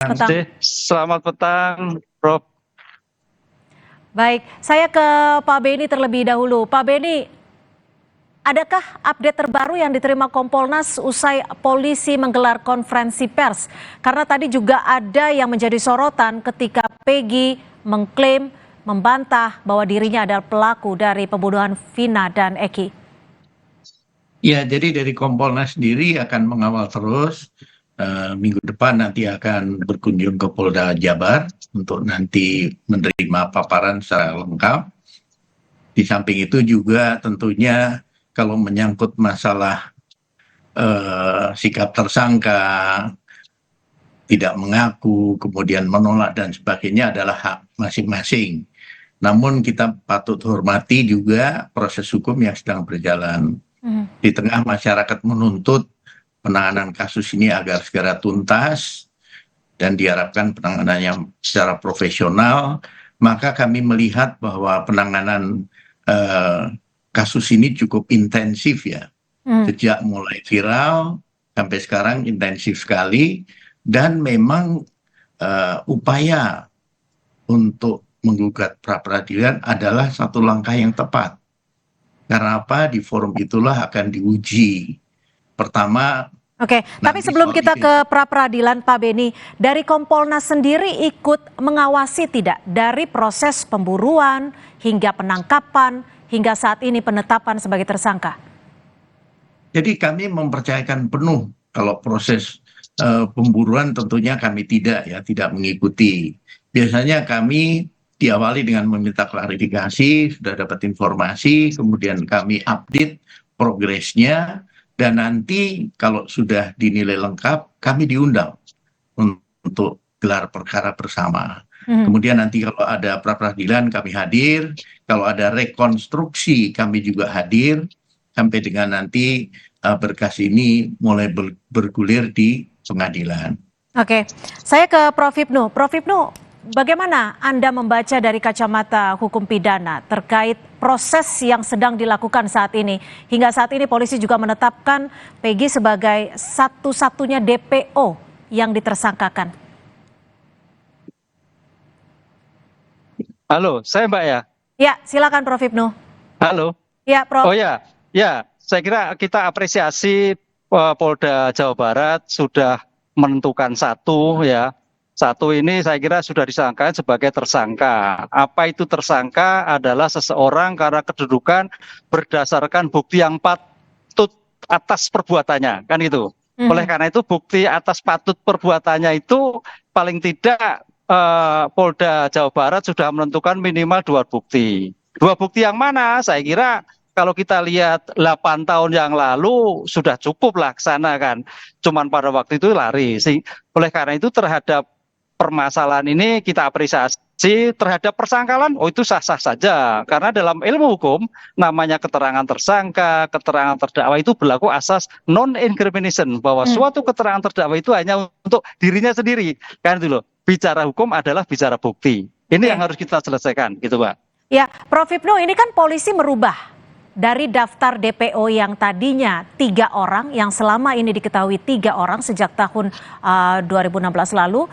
Petang. Selamat petang, Prof. Baik, saya ke Pak Beni terlebih dahulu. Pak Beni, adakah update terbaru yang diterima Kompolnas usai polisi menggelar konferensi pers? Karena tadi juga ada yang menjadi sorotan ketika Peggy mengklaim, membantah bahwa dirinya adalah pelaku dari pembunuhan Vina dan Eki. Ya, jadi dari Kompolnas sendiri akan mengawal terus. Minggu depan nanti akan berkunjung ke Polda Jabar untuk nanti menerima paparan secara lengkap. Di samping itu juga tentunya kalau menyangkut masalah sikap tersangka, tidak mengaku, kemudian menolak dan sebagainya adalah hak masing-masing. Namun kita patut hormati juga proses hukum yang sedang berjalan. Di tengah masyarakat menuntut penanganan kasus ini agar segera tuntas dan diharapkan penanganannya secara profesional, maka kami melihat bahwa penanganan kasus ini cukup intensif ya. Sejak mulai viral sampai sekarang intensif sekali, dan memang upaya untuk menggugat pra-peradilan adalah satu langkah yang tepat. Karena apa? Di forum itulah akan diuji. Pertama. Oke, tapi sebelum kita ke pra-peradilan, Pak Beni, dari Kompolnas sendiri ikut mengawasi tidak dari proses pemburuan hingga penangkapan hingga saat ini penetapan sebagai tersangka? Jadi kami mempercayakan penuh kalau proses pemburuan tentunya kami tidak mengikuti. Biasanya kami diawali dengan meminta klarifikasi, sudah dapat informasi, kemudian kami update progresnya, dan nanti kalau sudah dinilai lengkap, kami diundang untuk gelar perkara bersama. Kemudian nanti kalau ada pra-peradilan kami hadir, kalau ada rekonstruksi kami juga hadir, sampai dengan nanti berkas ini mulai bergulir di pengadilan. Oke, saya ke Prof. Hipnu. Prof. Hipnu, bagaimana Anda membaca dari kacamata hukum pidana terkait proses yang sedang dilakukan saat ini? Hingga saat ini polisi juga menetapkan Peggy sebagai satu-satunya DPO yang ditersangkakan. Halo, saya Mbak ya? Ya, silakan Prof. Hipnu. Halo? Ya, Prof. Oh ya, saya kira kita apresiasi Polda Jawa Barat sudah menentukan satu ya. Satu ini saya kira sudah disangkakan sebagai tersangka. Apa itu tersangka? Adalah seseorang karena kedudukan berdasarkan bukti yang patut atas perbuatannya, kan gitu. Oleh karena itu bukti atas patut perbuatannya itu paling tidak Polda Jawa Barat sudah menentukan minimal 2 bukti. 2 bukti yang mana? Saya kira kalau kita lihat 8 tahun yang lalu sudah cukup lah ke sana kan. Cuman pada waktu itu lari. Oleh karena itu terhadap permasalahan ini kita apresiasi, terhadap persangkalan, itu sah-sah saja. Karena dalam ilmu hukum namanya keterangan tersangka, keterangan terdakwa itu berlaku asas non-incrimination, bahwa suatu keterangan terdakwa itu hanya untuk dirinya sendiri. Kan itu loh. Bicara hukum adalah bicara bukti. Ini yang harus kita selesaikan, gitu Pak. Ya, Prof. Hipnu, ini kan polisi merubah dari daftar DPO yang tadinya 3 orang, yang selama ini diketahui 3 orang sejak tahun 2016 lalu,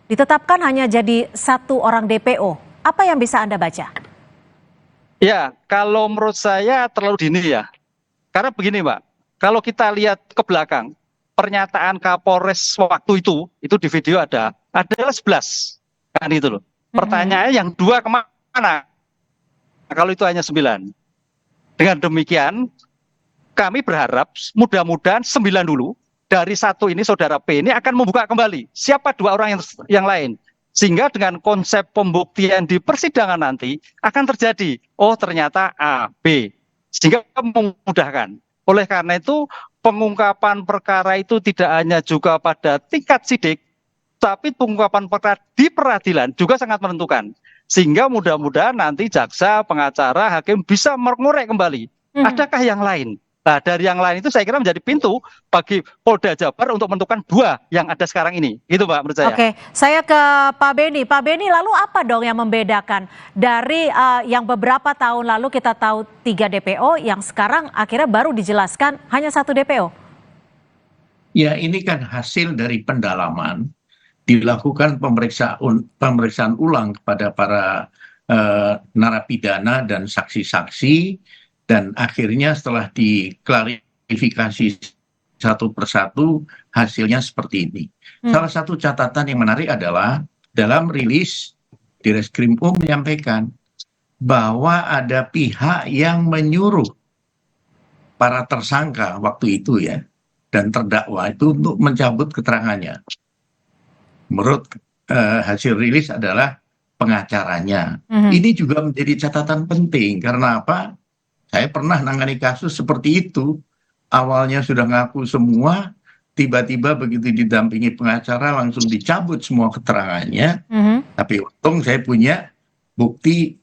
ditetapkan hanya jadi 1 orang DPO. Apa yang bisa Anda baca? Ya, kalau menurut saya terlalu dini ya. Karena begini Mbak, kalau kita lihat ke belakang, pernyataan Kapolres waktu itu di video adalah 11. Kan itu loh. Pertanyaannya yang 2 kemana? Kalau itu hanya 9. Dengan demikian, kami berharap mudah-mudahan 9 dulu. Dari 1 ini saudara P ini akan membuka kembali siapa 2 orang yang lain. Sehingga dengan konsep pembuktian di persidangan nanti akan terjadi, oh ternyata A, B. Sehingga memudahkan. Oleh karena itu pengungkapan perkara itu tidak hanya juga pada tingkat sidik, tapi pengungkapan perkara di peradilan juga sangat menentukan. Sehingga mudah-mudahan nanti jaksa, pengacara, hakim bisa mengorek kembali. Adakah yang lain? Nah, dari yang lain itu saya kira menjadi pintu bagi Polda Jabar untuk menentukan 2 yang ada sekarang ini. Itu Pak menurut saya. Oke, saya ke Pak Beni. Pak Beni, lalu apa dong yang membedakan dari yang beberapa tahun lalu kita tahu 3 DPO, yang sekarang akhirnya baru dijelaskan hanya 1 DPO? Ya, ini kan hasil dari pendalaman dilakukan pemeriksaan ulang kepada para narapidana dan saksi-saksi, dan akhirnya setelah diklarifikasi satu persatu hasilnya seperti ini. Salah satu catatan yang menarik adalah dalam rilis Direskrimum menyampaikan bahwa ada pihak yang menyuruh para tersangka waktu itu ya dan terdakwa itu untuk mencabut keterangannya. Menurut hasil rilis adalah pengacaranya. Ini juga menjadi catatan penting karena apa? Saya pernah nangani kasus seperti itu. Awalnya sudah ngaku semua, tiba-tiba begitu didampingi pengacara langsung dicabut semua keterangannya. Tapi untung saya punya bukti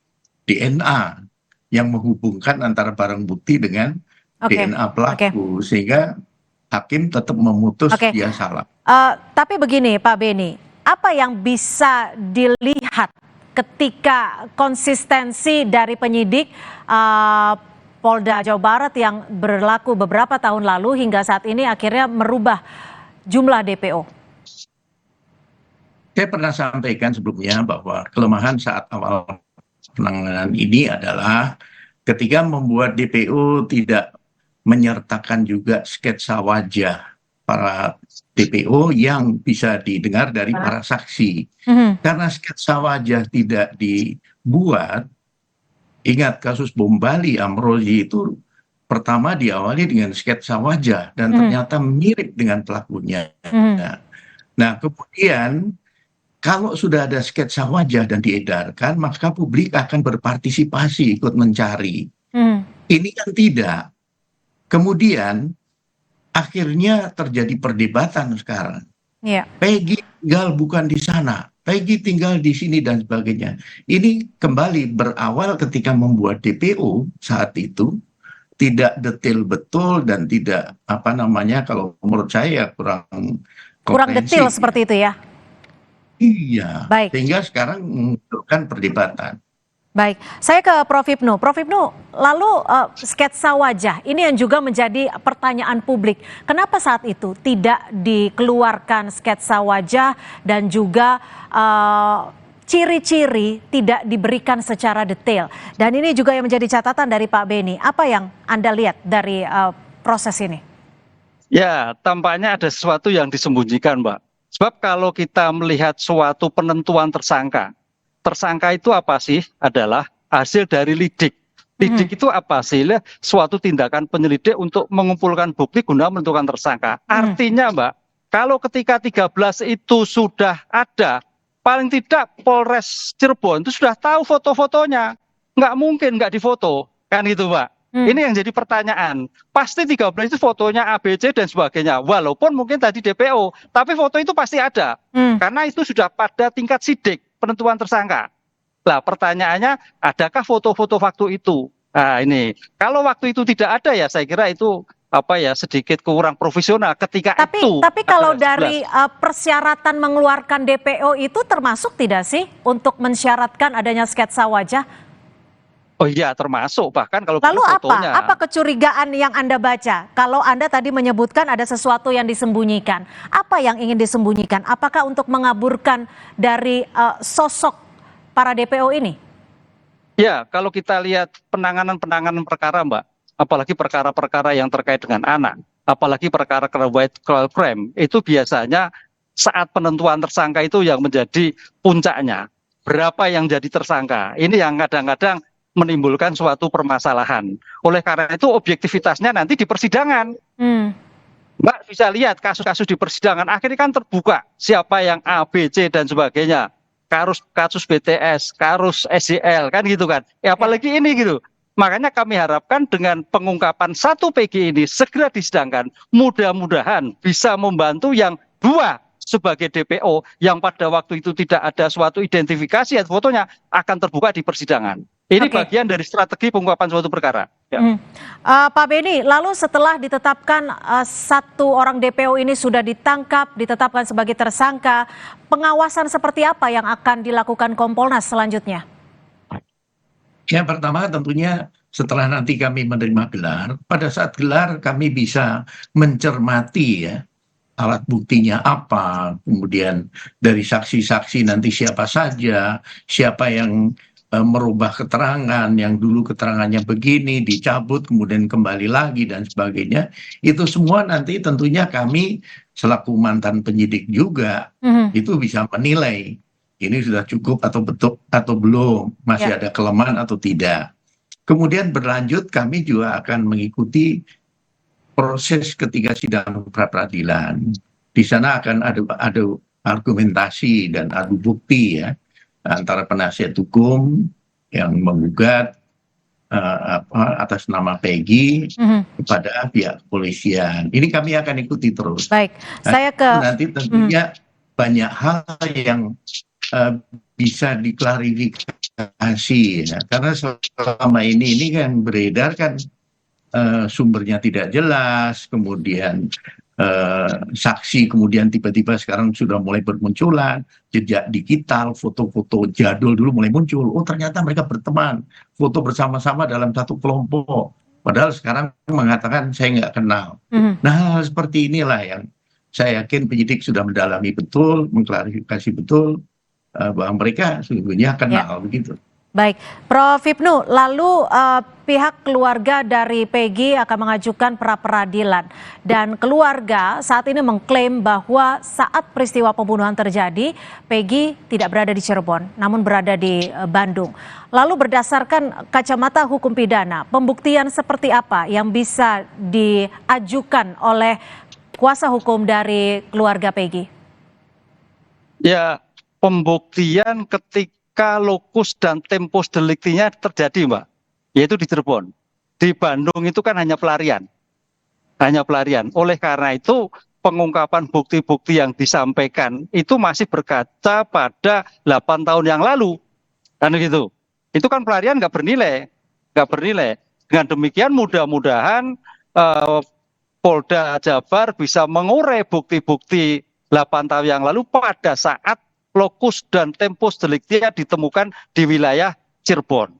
DNA yang menghubungkan antara barang bukti dengan DNA pelaku, sehingga hakim tetap memutus dia salah. Tapi begini Pak Beni, apa yang bisa dilihat ketika konsistensi dari penyidik Polda Jawa Barat yang berlaku beberapa tahun lalu hingga saat ini akhirnya merubah jumlah DPO? Saya pernah sampaikan sebelumnya bahwa kelemahan saat awal penanganan ini adalah ketika membuat DPO tidak menyertakan juga sketsa wajah para DPO yang bisa didengar dari para saksi. Karena sketsa wajah tidak dibuat, ingat kasus bom Bali Amrozi itu pertama diawali dengan sketsa wajah dan ternyata mirip dengan pelakunya. Nah, kemudian kalau sudah ada sketsa wajah dan diedarkan, maka publik akan berpartisipasi ikut mencari. Ini kan tidak. Kemudian akhirnya terjadi perdebatan sekarang. Peggy tinggal bukan di sana, Peggy tinggal di sini dan sebagainya. Ini kembali berawal ketika membuat DPO saat itu tidak detail betul dan tidak kalau menurut saya kurang detail seperti itu ya. Iya. Baik. Sehingga sekarang memunculkan perdebatan. Baik, saya ke Prof. Hipnu. Prof. Hipnu, lalu sketsa wajah ini yang juga menjadi pertanyaan publik. Kenapa saat itu tidak dikeluarkan sketsa wajah dan juga ciri-ciri tidak diberikan secara detail? Dan ini juga yang menjadi catatan dari Pak Beni. Apa yang Anda lihat dari proses ini? Ya, tampaknya ada sesuatu yang disembunyikan, Mbak. Sebab kalau kita melihat suatu penentuan tersangka itu apa sih? Adalah hasil dari lidik. Lidik itu apa sih? Suatu tindakan penyelidik untuk mengumpulkan bukti guna menentukan tersangka. Artinya Mbak, kalau ketika 13 itu sudah ada, paling tidak Polres Cirebon itu sudah tahu foto-fotonya. Nggak mungkin nggak difoto. Kan gitu Mbak. Ini yang jadi pertanyaan. Pasti 13 itu fotonya ABC dan sebagainya. Walaupun mungkin tadi DPO, tapi foto itu pasti ada. Karena itu sudah pada tingkat sidik penentuan tersangka. Nah, pertanyaannya, adakah foto-foto waktu itu? Nah, ini kalau waktu itu tidak ada ya, saya kira itu sedikit kurang profesional ketika itu. Tapi kalau dari persyaratan mengeluarkan DPO itu termasuk tidak sih untuk mensyaratkan adanya sketsa wajah? Oh iya, termasuk bahkan kalau lalu fotonya. apa kecurigaan yang Anda baca? Kalau Anda tadi menyebutkan ada sesuatu yang disembunyikan, apa yang ingin disembunyikan? Apakah untuk mengaburkan dari sosok para DPO ini? Ya, kalau kita lihat penanganan perkara, Mbak, apalagi perkara-perkara yang terkait dengan anak, apalagi perkara white collar crime, itu biasanya saat penentuan tersangka itu yang menjadi puncaknya. Berapa yang jadi tersangka? Ini yang kadang-kadang menimbulkan suatu permasalahan. Oleh karena itu objektivitasnya nanti di persidangan. Mbak bisa lihat kasus-kasus di persidangan akhirnya kan terbuka siapa yang A, B, C dan sebagainya. Kasus BTS, kasus SJL kan gitu kan. Apalagi ini gitu. Makanya kami harapkan dengan pengungkapan satu PG ini segera disidangkan. Mudah-mudahan bisa membantu yang dua sebagai DPO yang pada waktu itu tidak ada suatu identifikasi atau fotonya akan terbuka di persidangan. Ini bagian dari strategi pengungkapan suatu perkara. Ya. Pak Beni, lalu setelah ditetapkan satu orang DPO ini sudah ditangkap, ditetapkan sebagai tersangka, pengawasan seperti apa yang akan dilakukan Kompolnas selanjutnya? Ya, pertama tentunya setelah nanti kami menerima gelar, pada saat gelar kami bisa mencermati ya alat buktinya apa, kemudian dari saksi-saksi nanti siapa saja, siapa yang merubah keterangan, yang dulu keterangannya begini, dicabut, kemudian kembali lagi, dan sebagainya. Itu semua nanti tentunya kami selaku mantan penyidik juga, itu bisa menilai ini sudah cukup atau betul atau belum, masih ada kelemahan atau tidak. Kemudian berlanjut kami juga akan mengikuti proses ketika sidang pra peradilan. Di sana akan ada argumentasi dan adu bukti ya, antara penasihat hukum yang menggugat atas nama Peggy kepada pihak kepolisian. Ini kami akan ikuti terus. Baik, saya ke nanti tentunya banyak hal yang bisa diklarifikasi ya, karena selama ini kan beredar kan sumbernya tidak jelas, kemudian saksi kemudian tiba-tiba sekarang sudah mulai bermunculan, jejak digital, foto-foto jadul dulu mulai muncul. Oh ternyata mereka berteman, foto bersama-sama dalam satu kelompok. Padahal sekarang mengatakan saya nggak kenal. Nah seperti inilah yang saya yakin penyidik sudah mendalami betul, mengklarifikasi betul bahwa mereka sesungguhnya kenal begitu. Baik, Prof. Hipnu, lalu pihak keluarga dari Peggy akan mengajukan pra-peradilan dan keluarga saat ini mengklaim bahwa saat peristiwa pembunuhan terjadi, Peggy tidak berada di Cirebon, namun berada di Bandung. Lalu berdasarkan kacamata hukum pidana, pembuktian seperti apa yang bisa diajukan oleh kuasa hukum dari keluarga Peggy? Ya, pembuktian ketika lokus dan tempus deliktinya terjadi, Mbak, yaitu di Cirebon. Di Bandung itu kan hanya pelarian. Oleh karena itu, pengungkapan bukti-bukti yang disampaikan itu masih berkaca pada 8 tahun yang lalu. Kan gitu. Itu kan pelarian nggak bernilai. Dengan demikian mudah-mudahan Polda Jabar bisa mengurai bukti-bukti 8 tahun yang lalu pada saat lokus dan tempus deliktinya ditemukan di wilayah Cirebon.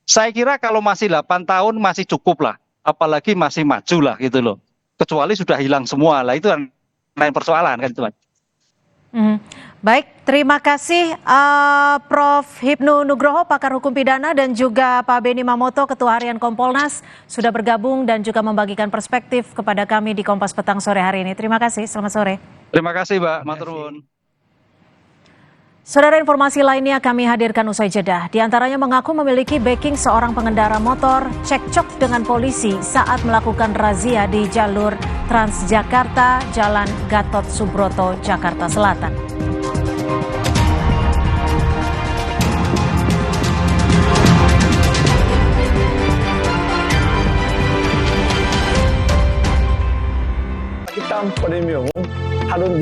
Saya kira kalau masih 8 tahun masih cukup lah, apalagi masih maju lah gitu loh. Kecuali sudah hilang semua lah, itu lain persoalan kan teman. Baik, terima kasih Prof. Hipnu Nugroho, pakar hukum pidana, dan juga Pak Beni Mamoto, Ketua Harian Kompolnas, sudah bergabung dan juga membagikan perspektif kepada kami di Kompas Petang sore hari ini. Terima kasih, selamat sore. Terima kasih Mbak, matur nuwun. Saudara, informasi lainnya kami hadirkan usai jeda. Di antaranya mengaku memiliki backing seorang pengendara motor cekcok dengan polisi saat melakukan razia di jalur Transjakarta, Jalan Gatot Subroto, Jakarta Selatan. Hitam Premium Harun